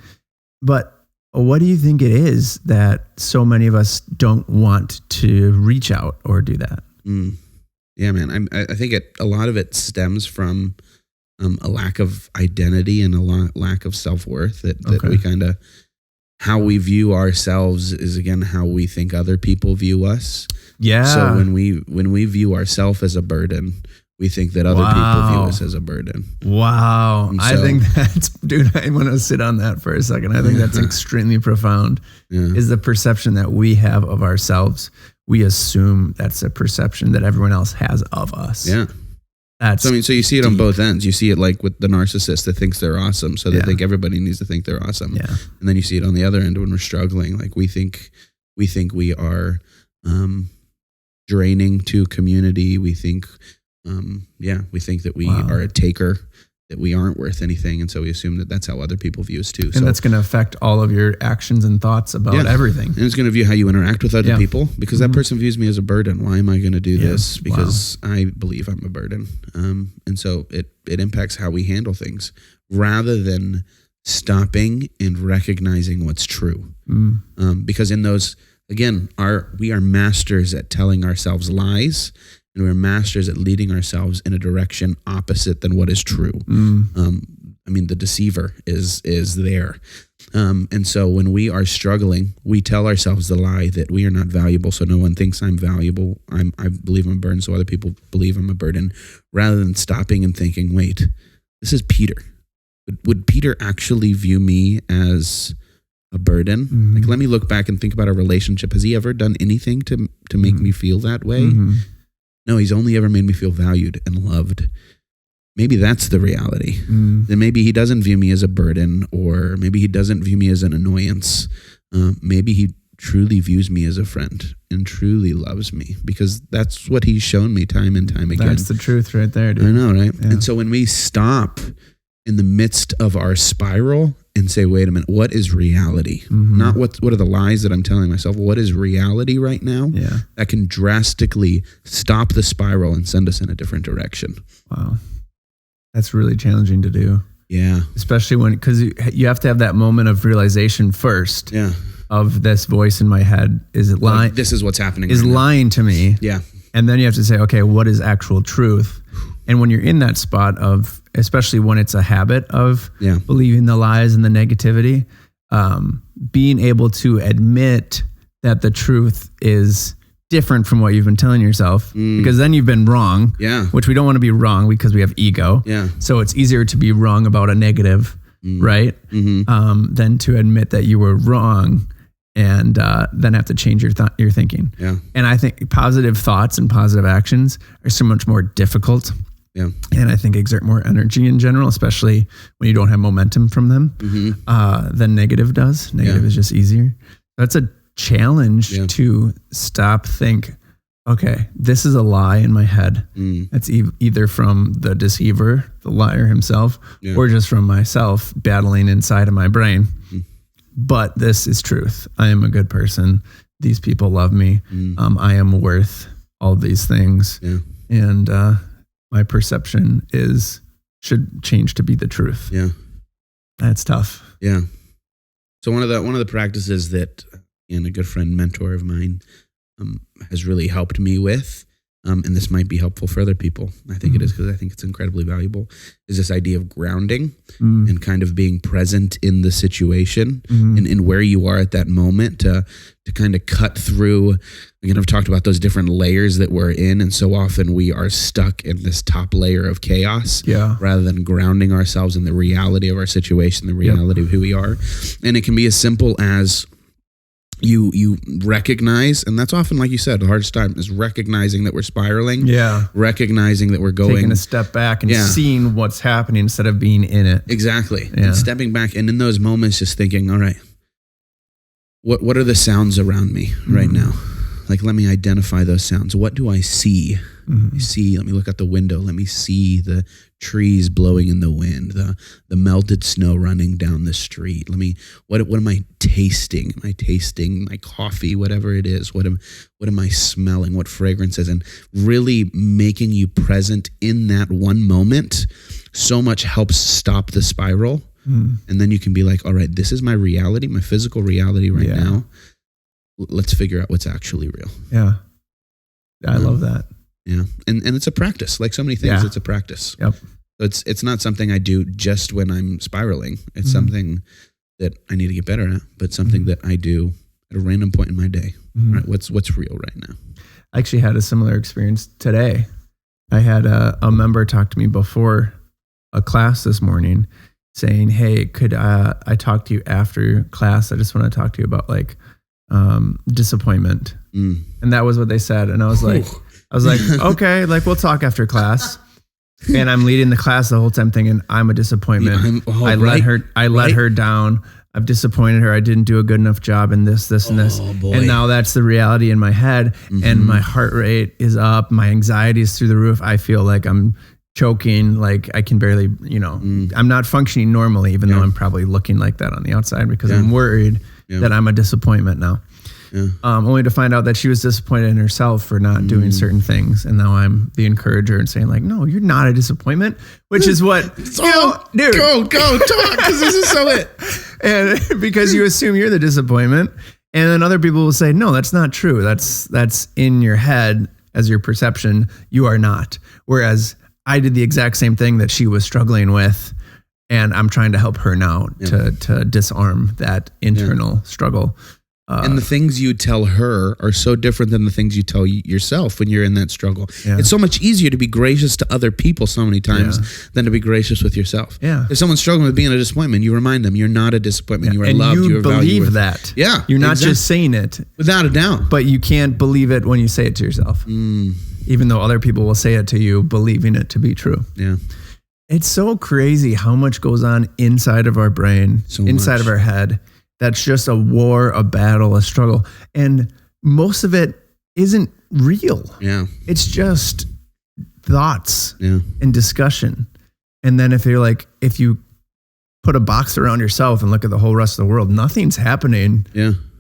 But what do you think it is that so many of us don't want to reach out or do that? Yeah, man. I think a lot of it stems from a lack of identity and a lack of self-worth that we kind of, how we view ourselves is, again, how we think other people view us. Yeah. So when we view ourselves as a burden, we think that other people view us as a burden. Wow. So, I think that's, dude, I want to sit on that for a second. I think that's extremely profound, is the perception that we have of ourselves. we assume that's a perception that everyone else has of us. Yeah. So you see it on both ends. You see it like with the narcissist that thinks they're awesome. So they think everybody needs to think they're awesome. Yeah. And then you see it on the other end when we're struggling. Like we think we are draining to community. We think, that we are a taker, that we aren't worth anything. And so we assume that that's how other people view us too. And that's going to affect all of your actions and thoughts about everything. And it's going to view how you interact with other people, because that person views me as a burden. Why am I going to do this? Because I believe I'm a burden. And so it impacts how we handle things rather than stopping and recognizing what's true. Because in those, again, we are masters at telling ourselves lies, and we're masters at leading ourselves in a direction opposite than what is true. The deceiver is there. And so when we are struggling, we tell ourselves the lie that we are not valuable, so no one thinks I'm valuable. I believe I'm a burden, so other people believe I'm a burden, rather than stopping and thinking, wait, this is Peter. Would Peter actually view me as a burden? Like, let me look back and think about our relationship. Has he ever done anything to make me feel that way? No, he's only ever made me feel valued and loved. Maybe that's the reality. Then maybe he doesn't view me as a burden, or maybe he doesn't view me as an annoyance. Maybe he truly views me as a friend and truly loves me, because that's what he's shown me time and time again. That's the truth right there, dude. I know, right? Yeah. And so when we stop in the midst of our spiral and say, wait a minute, what is reality? Not what are the lies that I'm telling myself? What is reality right now? Yeah. That can drastically stop the spiral and send us in a different direction. Wow. That's really challenging to do. Yeah. Especially because you have to have that moment of realization first. Yeah. Of this voice in my head. Is it lying? Like, this is what's happening. Is right lying to me. Yeah. And then you have to say, okay, what is actual truth? And when you're in that spot of, especially when it's a habit of believing the lies and the negativity, being able to admit that the truth is different from what you've been telling yourself, because then you've been wrong, which we don't want to be wrong because we have ego. Yeah. So it's easier to be wrong about a negative, right? Than to admit that you were wrong and then have to change your thinking. Yeah. And I think positive thoughts and positive actions are so much more difficult. Yeah. And I think exert more energy in general, especially when you don't have momentum from them, than negative does. Negative is just easier. That's a challenge to think, okay, this is a lie in my head. It's either from the deceiver, the liar himself, or just from myself battling inside of my brain. But this is truth. I am a good person. These people love me. I am worth all these things. Yeah. And my perception should change to be the truth. Yeah. That's tough. Yeah. So one of the practices that a good friend, mentor of mine, has really helped me with, and this might be helpful for other people. I think it is, because I think it's incredibly valuable, is this idea of grounding and kind of being present in the situation and where you are at that moment to kind of cut through. Again, I've talked about those different layers that we're in, and so often we are stuck in this top layer of chaos rather than grounding ourselves in the reality of our situation, the reality of who we are. And it can be as simple as you recognize, and that's often, like you said, the hardest time is recognizing that we're spiraling. Yeah. Recognizing that we're taking a step back and seeing what's happening instead of being in it. Exactly. Yeah. And stepping back, and in those moments just thinking, all right, what are the sounds around me right now? Like, let me identify those sounds. What do I see? Let me look out the window. Let me see the trees blowing in the wind, the melted snow running down the street. What am I tasting? Am I tasting my coffee, whatever it is? What am I smelling? What fragrances? And really making you present in that one moment so much helps stop the spiral. And then you can be like, all right, this is my reality, my physical reality right now. Let's figure out what's actually real. Yeah. I love that. Yeah. And it's a practice. Like so many things, it's a practice. Yep. So it's not something I do just when I'm spiraling. It's something that I need to get better at, but something that I do at a random point in my day. Right? What's real right now? I actually had a similar experience today. I had a member talk to me before a class this morning saying, hey, could I talk to you after class? I just want to talk to you about like disappointment. And that was what they said. And I was like, okay, like we'll talk after class. And I'm leading the class the whole time thinking I'm a disappointment. I let her down. I've disappointed her. I didn't do a good enough job in this, and this. Boy. And now that's the reality in my head. And my heart rate is up. My anxiety is through the roof. I feel like I'm choking. Like I can barely, I'm not functioning normally, even though I'm probably looking like that on the outside because I'm worried that I'm a disappointment now. Yeah. Only to find out that she was disappointed in herself for not doing certain things. And now I'm the encourager and saying like, no, you're not a disappointment, which is what, dude. Go talk because this is so it. And because you assume you're the disappointment. And then other people will say, no, that's not true. That's in your head as your perception. You are not. Whereas I did the exact same thing that she was struggling with. And I'm trying to help her now to disarm that internal struggle. And the things you tell her are so different than the things you tell yourself when you're in that struggle. Yeah. It's so much easier to be gracious to other people so many times than to be gracious with yourself. Yeah. If someone's struggling with being a disappointment, you remind them you're not a disappointment. You are loved. You are valued. You believe that. Yeah. You're not just saying it. Without a doubt. But you can't believe it when you say it to yourself. Even though other people will say it to you, believing it to be true. Yeah. It's so crazy how much goes on inside of our brain, inside of our head. That's just a war, a battle, a struggle. And most of it isn't real. Yeah. It's just thoughts and discussion. And then if you put a box around yourself and look at the whole rest of the world, nothing's happening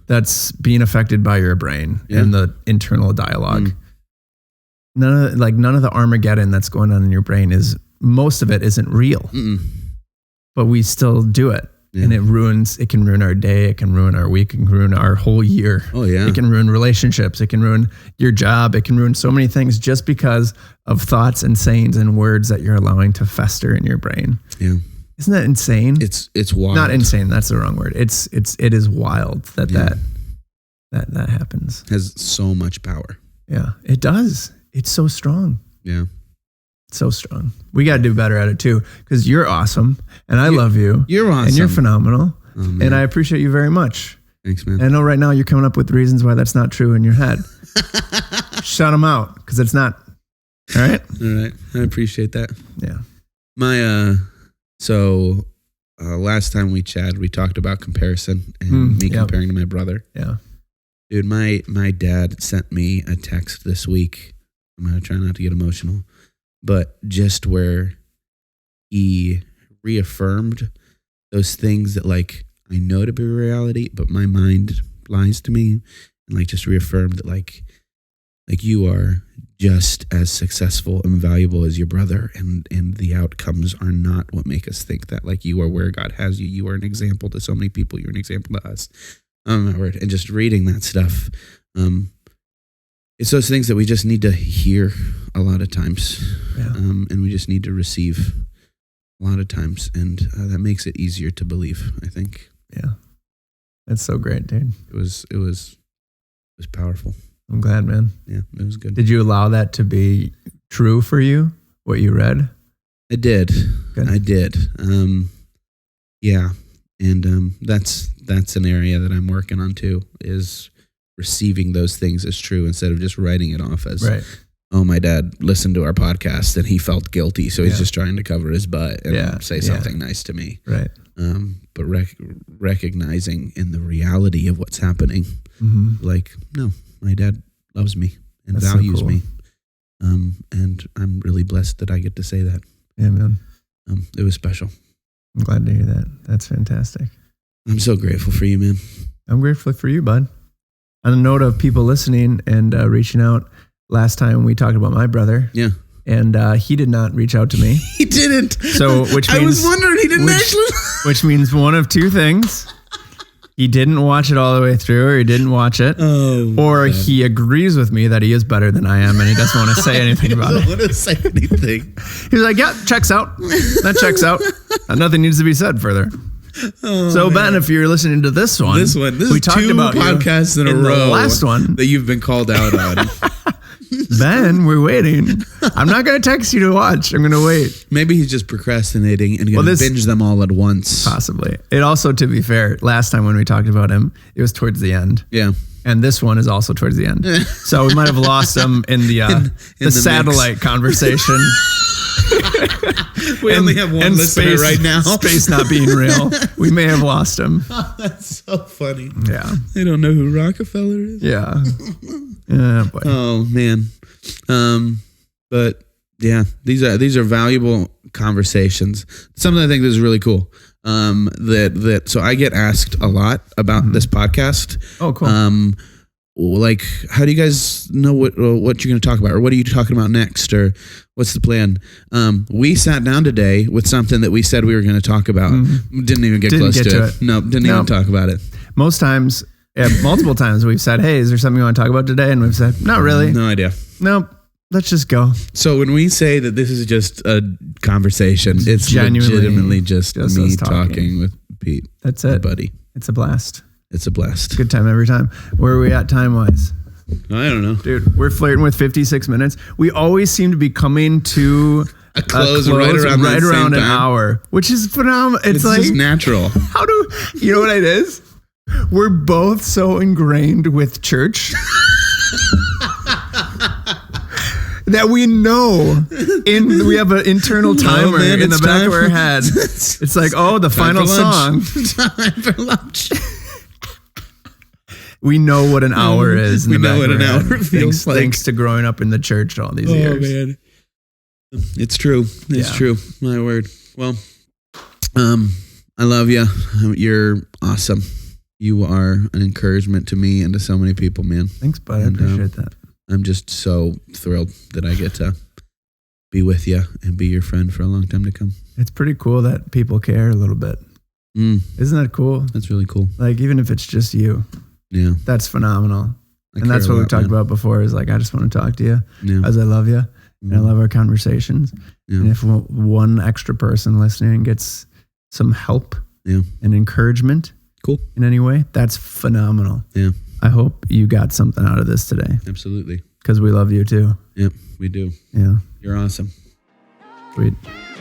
that's being affected by your brain and the internal dialogue. None of the Armageddon that's going on in your brain most of it isn't real. But we still do it. And it can ruin our day. It can ruin our week. It can ruin our whole year. Oh, yeah. It can ruin relationships. It can ruin your job. It can ruin so many things just because of thoughts and sayings and words that you're allowing to fester in your brain. Yeah. Isn't that insane? It's wild. Not insane. That's the wrong word. It is wild that happens. It has so much power. Yeah, it does. It's so strong. Yeah. So strong. We got to do better at it too, because you're awesome and I love you. You're awesome. And you're phenomenal. Oh, and I appreciate you very much. Thanks, man. And I know right now you're coming up with reasons why that's not true in your head. Shut them out because it's not. All right. All right. I appreciate that. Yeah. Last time we chatted, we talked about comparison and me comparing to my brother. Yeah. Dude, my dad sent me a text this week. I'm going to try not to get emotional. But just where he reaffirmed those things that like I know to be reality, but my mind lies to me, and like just reaffirmed that like you are just as successful and valuable as your brother, and the outcomes are not what make us think that. Like you are where God has you. You are an example to so many people. You're an example to us. And just reading that stuff, it's those things that we just need to hear a lot of times, and we just need to receive a lot of times, and that makes it easier to believe, I think. Yeah, that's so great, dude. It was powerful. I'm glad, man. Yeah, it was good. Did you allow that to be true for you? What you read? I did. Good. I did. Yeah, and that's an area that I'm working on too. Is receiving those things as true instead of just writing it off as, oh, my dad listened to our podcast and he felt guilty, so he's just trying to cover his butt and say something nice to me. Right. But recognizing in the reality of what's happening, like, no, my dad loves me and values me. And I'm really blessed that I get to say that. Yeah, man. It was special. I'm glad to hear that. That's fantastic. I'm so grateful for you, man. I'm grateful for you, bud. On a note of people listening and reaching out, last time we talked about my brother. Yeah. And he did not reach out to me. He didn't. So, which means, I was wondering, he didn't actually. Which means one of two things. He didn't watch it all the way through, or he didn't watch it. Or he agrees with me that he is better than I am and he doesn't want to say anything about it. He doesn't want to say anything. He's like, yeah, checks out. That checks out. Nothing needs to be said further. So, Ben, if you're listening to this one, this we is talked two about podcasts in a row. The last one that you've been called out on. Ben, we're waiting. I'm not going to text you to watch. I'm going to wait. Maybe he's just procrastinating and going to binge them all at once. Possibly. It also, to be fair, last time when we talked about him, it was towards the end. Yeah. And this one is also towards the end. So we might have lost him in the satellite conversation. We only have one listener right now. Space not being real. We may have lost him. Oh, that's so funny. Yeah. They don't know who Rockefeller is. Yeah. Yeah, boy. Oh man. But yeah, these are valuable conversations. Something I think is really cool. So I get asked a lot about this podcast. Oh, cool. Like, how do you guys know what you're going to talk about, or what are you talking about next, or what's the plan? We sat down today with something that we said we were going to talk about. Didn't even get close to it. No, didn't even talk about it. Most times, multiple times, we've said, "Hey, is there something you want to talk about today?" And we've said, "Not really. No idea. Nope. Let's just go." So when we say that this is just a conversation, it's legitimately just me talking with Pete. That's it, buddy. It's a blast. It's a blast. Good time every time. Where are we at time-wise? I don't know. Dude, we're flirting with 56 minutes. We always seem to be coming to a close right around an hour, which is phenomenal. It's like just natural. You know what it is? We're both so ingrained with church that we know we have an internal timer in the back of our head. It's like, oh, the final song. Time for lunch. We know what an hour is. We know what an hour feels like. Thanks to growing up in the church all these years. Oh, man. It's true. It's true. My word. Well, I love you. You're awesome. You are an encouragement to me and to so many people, man. Thanks, bud. I appreciate that. I'm just so thrilled that I get to be with you and be your friend for a long time to come. It's pretty cool that people care a little bit. Isn't that cool? That's really cool. Like, even if it's just you. Yeah. That's phenomenal. And that's what we talked about before is like, I just want to talk to you as I love you. And I love our conversations. Yeah. And if one extra person listening gets some help and encouragement in any way, that's phenomenal. Yeah. I hope you got something out of this today. Absolutely. Because we love you too. Yep, we do. Yeah. You're awesome. Sweet.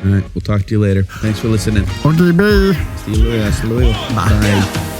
All right. We'll talk to you later. Thanks for listening. Okay, bye. See you later. Bye.